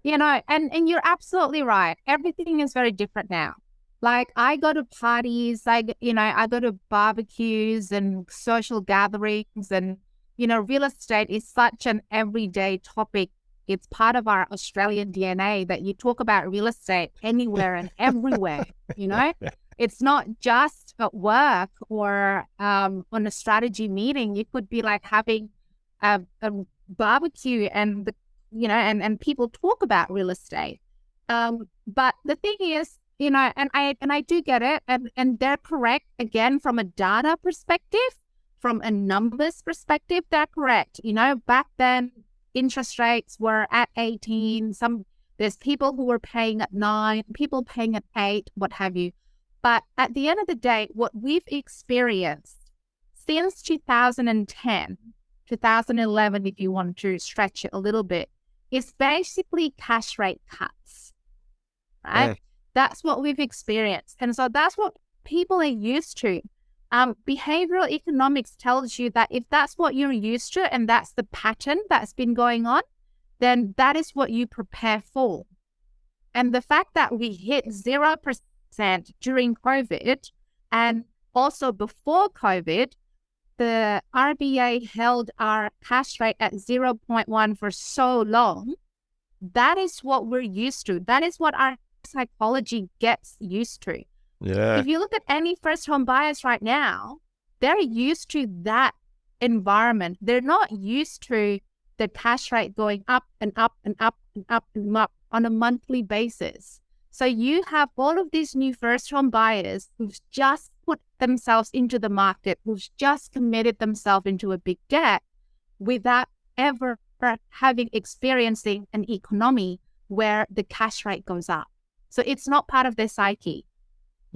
And you're absolutely right. Everything is very different now. Like I go to parties, I go to barbecues and social gatherings, and real estate is such an everyday topic. It's part of our Australian DNA that you talk about real estate anywhere and everywhere, you know? It's not just at work or on a strategy meeting. You could be like having a barbecue, and the and people talk about real estate. But the thing is, and I do get it, and they're correct again from a data perspective, from a numbers perspective, they're correct. Back then interest rates were at 18. There's people who were paying at 9, people paying at 8, what have you. But at the end of the day, what we've experienced since 2010, 2011, if you want to stretch it a little bit, is basically cash rate cuts, right? Yeah. That's what we've experienced. And so that's what people are used to. Behavioral economics tells you that if that's what you're used to and that's the pattern that's been going on, then that is what you prepare for. And the fact that we hit 0% during COVID and also before COVID, the RBA held our cash rate at 0.1 for so long, that is what we're used to. That is what our psychology gets used to. Yeah. If you look at any first home buyers right now, they're used to that environment. They're not used to the cash rate going up and up and up and up and up on a monthly basis. So you have all of these new first home buyers who've just put themselves into the market, who've just committed themselves into a big debt without ever experiencing an economy where the cash rate goes up. So it's not part of their psyche.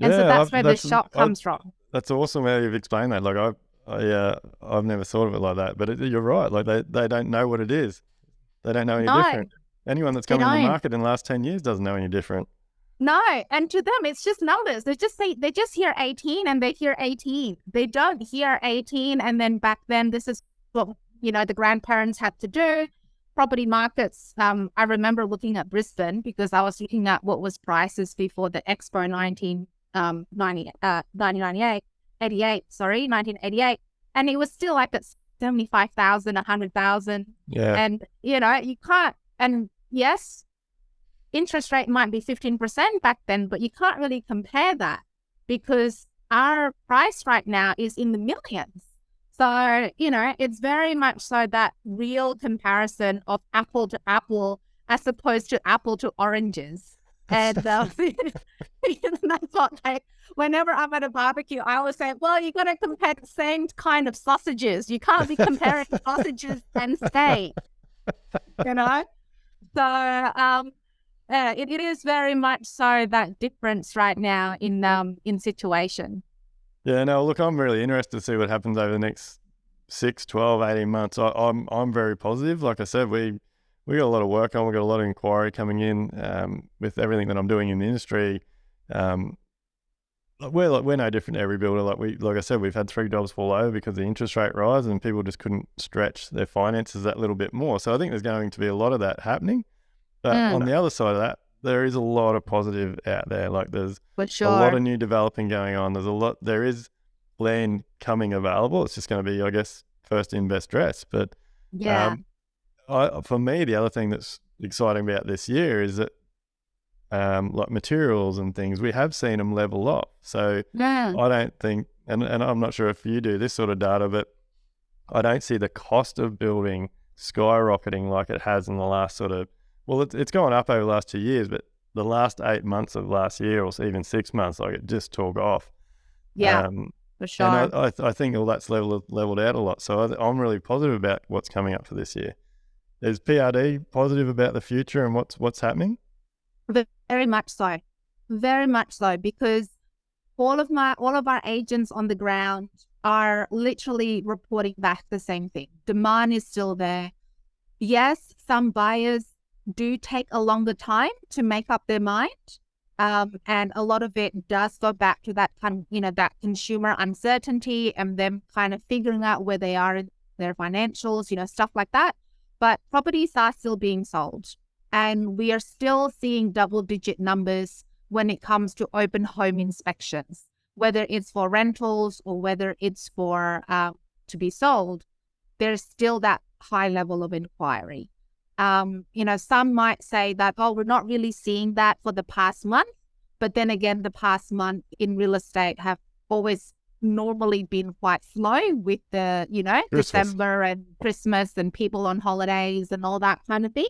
And so that's where the shock comes from. That's awesome how you've explained that. Like I've never thought of it like that, but you're right. Like they don't know what it is. They don't know any different. Anyone that's come into the market in the last 10 years doesn't know any different. No, and to them it's just numbers. They just hear 18 and they hear 18. They don't hear 18 and then back then this is what the grandparents had to do. Property markets. I remember looking at Brisbane because I was looking at what was prices before the Expo 1988, and it was still like at 75,000, 100,000. Yeah, and you can't. And yes, interest rate might be 15% back then, but you can't really compare that because our price right now is in the millions. So, it's very much so that real comparison of apple to apple as opposed to apple to oranges. And that's what, like, whenever I'm at a barbecue, I always say, well, you got to compare the same kind of sausages. You can't be comparing sausages and steak, So, it is very much so that difference right now in situation. Yeah, no, look, I'm really interested to see what happens over the next 6, 12, 18 months. I'm very positive. Like I said, we got a lot of work on. We got a lot of inquiry coming in with everything that I'm doing in the industry. We're no different to every builder. Like I said, we've had 3 jobs fall over because the interest rate rise and people just couldn't stretch their finances that little bit more. So I think there's going to be a lot of that happening. But on the other side of that, there is a lot of positive out there. Like there's a lot of new developing going on. There is land coming available. It's just going to be, I guess, first in, best dress. But for me, the other thing that's exciting about this year is that like materials and things, we have seen them level off. So I don't think, and I'm not sure if you do this sort of data, but I don't see the cost of building skyrocketing like it has in the last it's gone up over the last 2 years, but the last 8 months of last year or even 6 months, like it just took off. Yeah, for sure. And I think all that's leveled out a lot. So I'm really positive about what's coming up for this year. Is PRD positive about the future and what's happening? Very much so. Very much so, because all of our agents on the ground are literally reporting back the same thing. Demand is still there. Yes, some buyers do take a longer time to make up their mind. And a lot of it does go back to that that consumer uncertainty and them kind of figuring out where they are in their financials, stuff like that. But properties are still being sold. And we are still seeing double-digit numbers when it comes to open home inspections, whether it's for rentals or whether it's for to be sold. There's still that high level of inquiry. Some might say that, we're not really seeing that for the past month. But then again, the past month in real estate have always normally been quite slow with the, December and Christmas and people on holidays and all that kind of thing.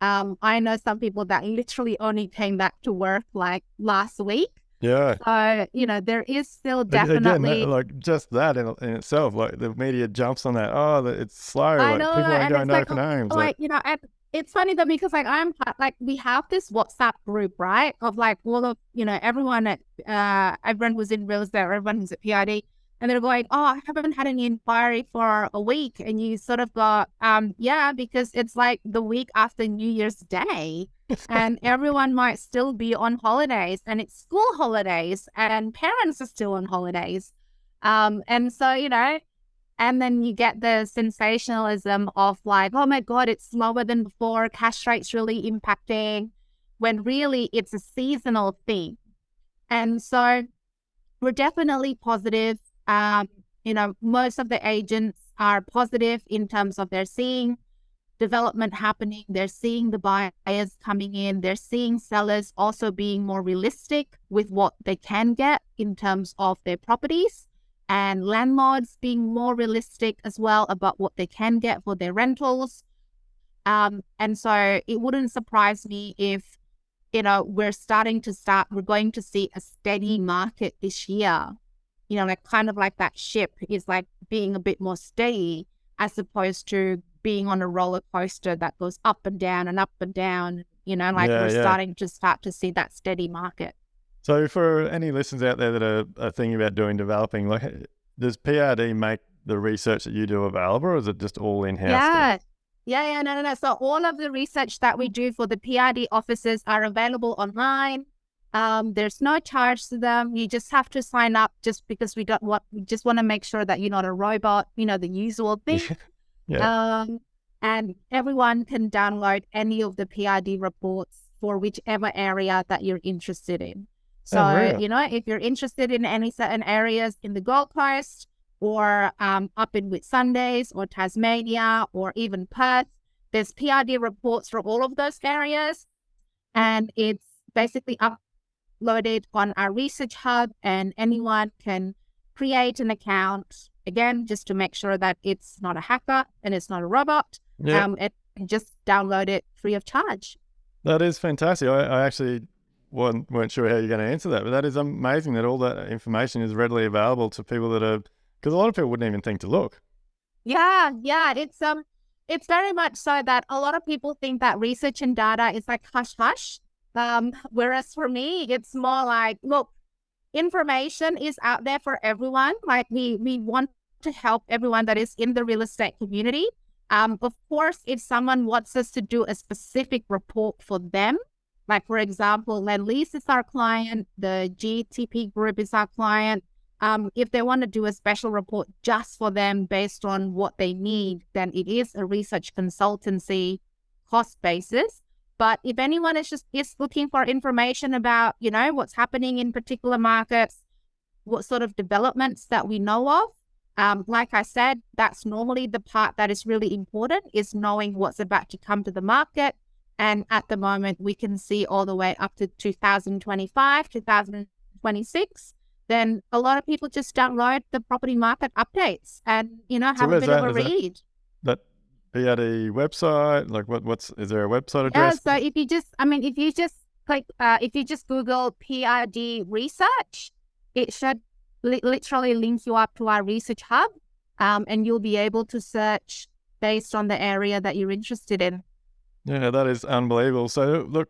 I know some people that literally only came back to work like last week. Yeah. So, there is still Again, definitely. like just that in itself, like the media jumps on that. Oh, it's slow. I Like know, people aren't and going it's to like, open homes. Like, like, and it's funny though, because like like we have this WhatsApp group, right? Of like all of, everyone who's in real estate, or everyone who's at PRD, and they're going, oh, I haven't had any inquiry for a week. And you sort of got, yeah, because it's like the week after New Year's Day, and everyone might still be on holidays, and it's school holidays, and parents are still on holidays. And so, and then you get the sensationalism of like, oh my God, it's slower than before. Cash rates really impacting, when really it's a seasonal thing. And so we're definitely positive. Most of the agents are positive in terms of they're seeing development happening. They're seeing the buyers coming in. They're seeing sellers also being more realistic with what they can get in terms of their properties, and landlords being more realistic as well about what they can get for their rentals. And so it wouldn't surprise me if, we're going to see a steady market this year. Like kind of like that ship is like being a bit more steady, as opposed to being on a roller coaster that goes up and down and up and down. Like yeah, we're yeah. starting to see that steady market. So for any listeners out there that are thinking about doing developing, like, does PRD make the research that you do available, or is it just all in-house stuff? Yeah. Yeah, no. So all of the research that we do for the PRD offices are available online. There's no charge to them. You just have to sign up, just because we just want to make sure that you're not a robot, the usual thing. Yeah. And everyone can download any of the PRD reports for whichever area that you're interested in. So, Unreal. if you're interested in any certain areas in the Gold Coast, or up in Whitsundays or Tasmania or even Perth, there's PRD reports for all of those areas. And it's basically uploaded on our research hub, and anyone can create an account, again, just to make sure that it's not a hacker and it's not a robot. Yeah. And just download it free of charge. That is fantastic. I actually weren't sure how you're going to answer that, but that is amazing that all that information is readily available to people because a lot of people wouldn't even think to look. Yeah. It's very much so that a lot of people think that research and data is like hush hush. Whereas for me, it's more like, look, information is out there for everyone. Like we want to help everyone that is in the real estate community. Of course, if someone wants us to do a specific report for them, like for example, Lendlease is our client, the GTP group is our client. If they want to do a special report just for them based on what they need, then it is a research consultancy cost basis. But if anyone is looking for information about, what's happening in particular markets, what sort of developments that we know of, like I said, that's normally the part that is really important, is knowing what's about to come to the market. And at the moment, we can see all the way up to 2025, 2026. Then a lot of people just download the property market updates and, have a bit of a read. That PRD website, like is there a website address? Yeah, so if you just click, if you just Google PRD research, it should literally link you up to our research hub, and you'll be able to search based on the area that you're interested in. Yeah, that is unbelievable. So look,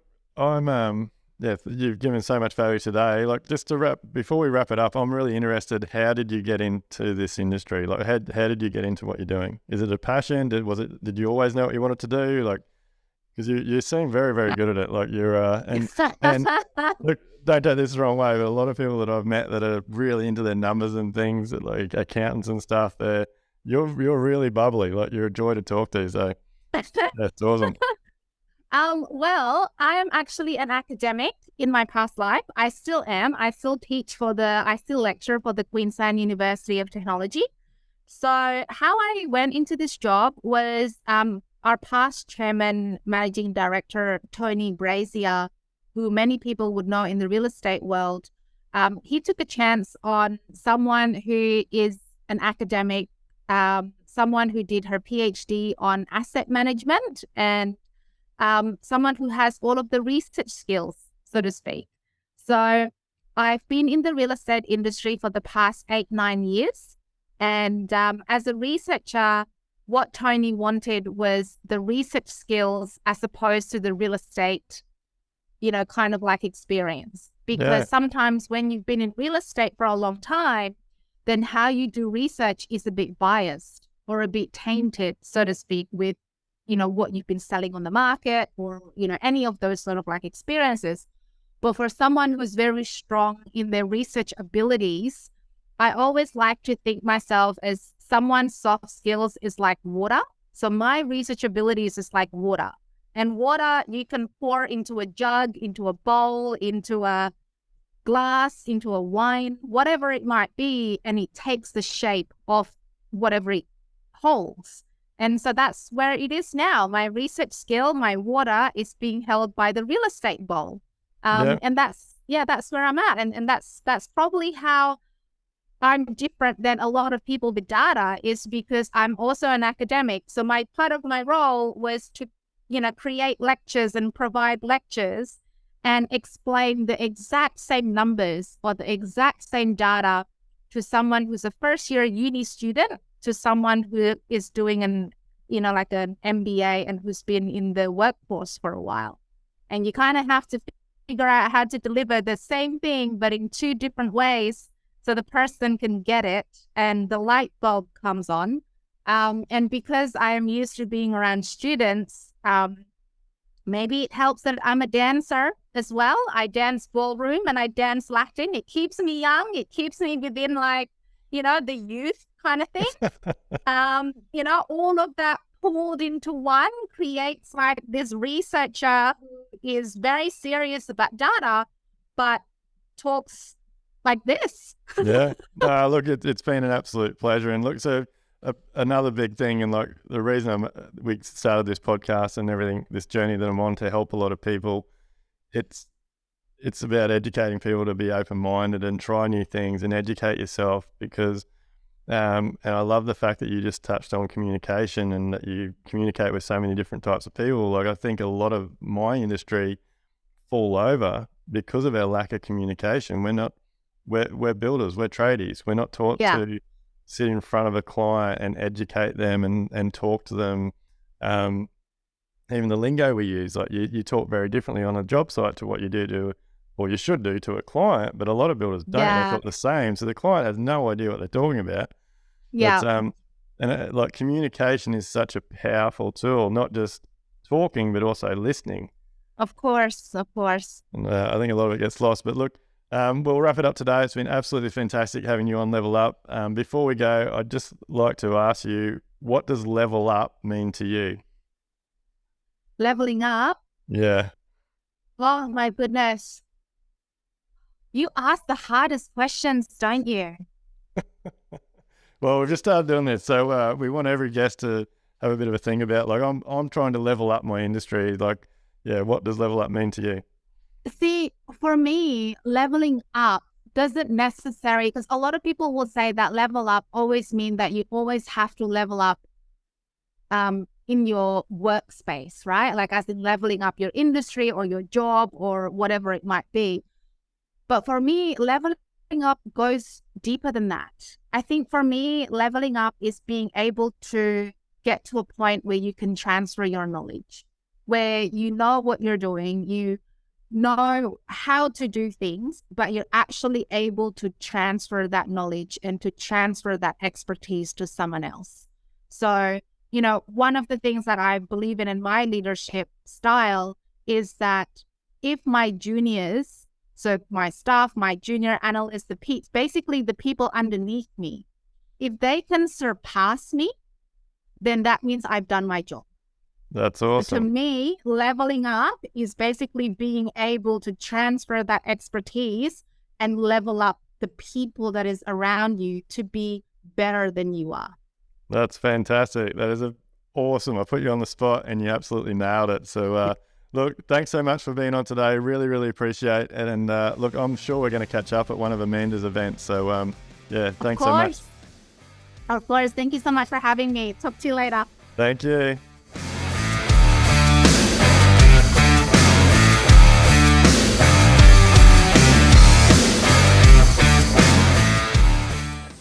you've given so much value today. Like, just before we wrap it up, I'm really interested. How did you get into this industry? Like, how did you get into what you're doing? Is it a passion? Did you always know what you wanted to do? Like, because you seem very, very good at it. Like you're, and look, don't take this the wrong way, but a lot of people that I've met that are really into their numbers and things, like accountants and stuff, you're really bubbly. Like, you're a joy to talk to. So that's awesome. Well, I am actually an academic in my past life. I still am. I still lecture for the Queensland University of Technology. So how I went into this job was our past chairman, managing director, Tony Brazier, who many people would know in the real estate world. He took a chance on someone who is an academic, someone who did her PhD on asset management, and someone who has all of the research skills, so to speak. So I've been in the real estate industry for the past 8-9 years. And as a researcher, what Tony wanted was the research skills as opposed to the real estate, kind of like experience. Because sometimes when you've been in real estate for a long time, then how you do research is a bit biased or a bit tainted, so to speak, with, what you've been selling on the market or, any of those sort of like experiences. But for someone who's very strong in their research abilities, I always like to think myself as someone's soft skills is like water. So my research abilities is like water. And water you can pour into a jug, into a bowl, into a glass, into a wine, whatever it might be, and it takes the shape of whatever it holds. And so that's where it is now. My research skill, my water, is being held by the real estate bowl. And that's where I'm at. And that's probably how I'm different than a lot of people with data, is because I'm also an academic. So part of my role was to, create lectures and provide lectures and explain the exact same numbers or the exact same data to someone who's a first year uni student, to someone who is doing an MBA and who's been in the workforce for a while. And you kind of have to figure out how to deliver the same thing, but in two different ways, so the person can get it and the light bulb comes on. And because I am used to being around students, maybe it helps that I'm a dancer as well. I dance ballroom and I dance Latin. It keeps me young. It keeps me within the youth kind of thing. All of that pulled into one creates this researcher who is very serious about data, but talks like this. Yeah. Look, it's been an absolute pleasure. And look, so another big thing, and the reason we started this podcast and everything, this journey that I'm on to help a lot of people, it's about educating people to be open-minded and try new things and educate yourself, because and I love the fact that you just touched on communication and that you communicate with so many different types of people. I think a lot of my industry fall over because of our lack of communication. We're builders, we're tradies. We're not taught to sit in front of a client and educate them and talk to them. Even the lingo we use, you talk very differently on a job site to what you do to, or you should do, to a client, but a lot of builders don't. They talk the same. So the client has no idea what they're talking about. Yeah. But, communication is such a powerful tool, not just talking, but also listening. Of course. And I think a lot of it gets lost. But look, we'll wrap it up today. It's been absolutely fantastic having you on Level Up. Before we go, I'd just like to ask you, what does level up mean to you? Leveling up? Yeah. Oh, my goodness. You ask the hardest questions, don't you? Well, we've just started doing this, so we want every guest to have a bit of a think about, I'm trying to level up my industry. What does level up mean to you? See, for me, leveling up doesn't necessarily, because a lot of people will say that level up always mean that you always have to level up in your workspace, right? As in leveling up your industry or your job or whatever it might be. But for me, leveling up goes deeper than that. I think for me, leveling up is being able to get to a point where you can transfer your knowledge, where you know what you're doing, you know how to do things, but you're actually able to transfer that knowledge and to transfer that expertise to someone else. So, one of the things that I believe in my leadership style is that if my juniors, so my staff, my junior analysts, basically the people underneath me, if they can surpass me, then that means I've done my job. That's awesome. So to me, leveling up is basically being able to transfer that expertise and level up the people that is around you to be better than you are. That's fantastic. That is awesome. I put you on the spot and you absolutely nailed it. So look, thanks so much for being on today. Really, really appreciate it. And look, I'm sure we're going to catch up at one of Amanda's events. So thanks so much. Of course. Thank you so much for having me. Talk to you later. Thank you.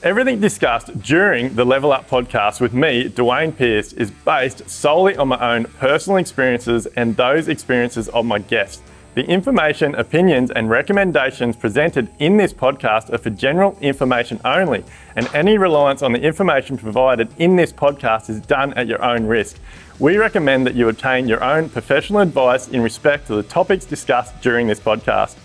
Everything discussed during the Level Up podcast with me, Duayne Pearce, is based solely on my own personal experiences and those experiences of my guests. The information, opinions, and recommendations presented in this podcast are for general information only, and any reliance on the information provided in this podcast is done at your own risk. We recommend that you obtain your own professional advice in respect to the topics discussed during this podcast.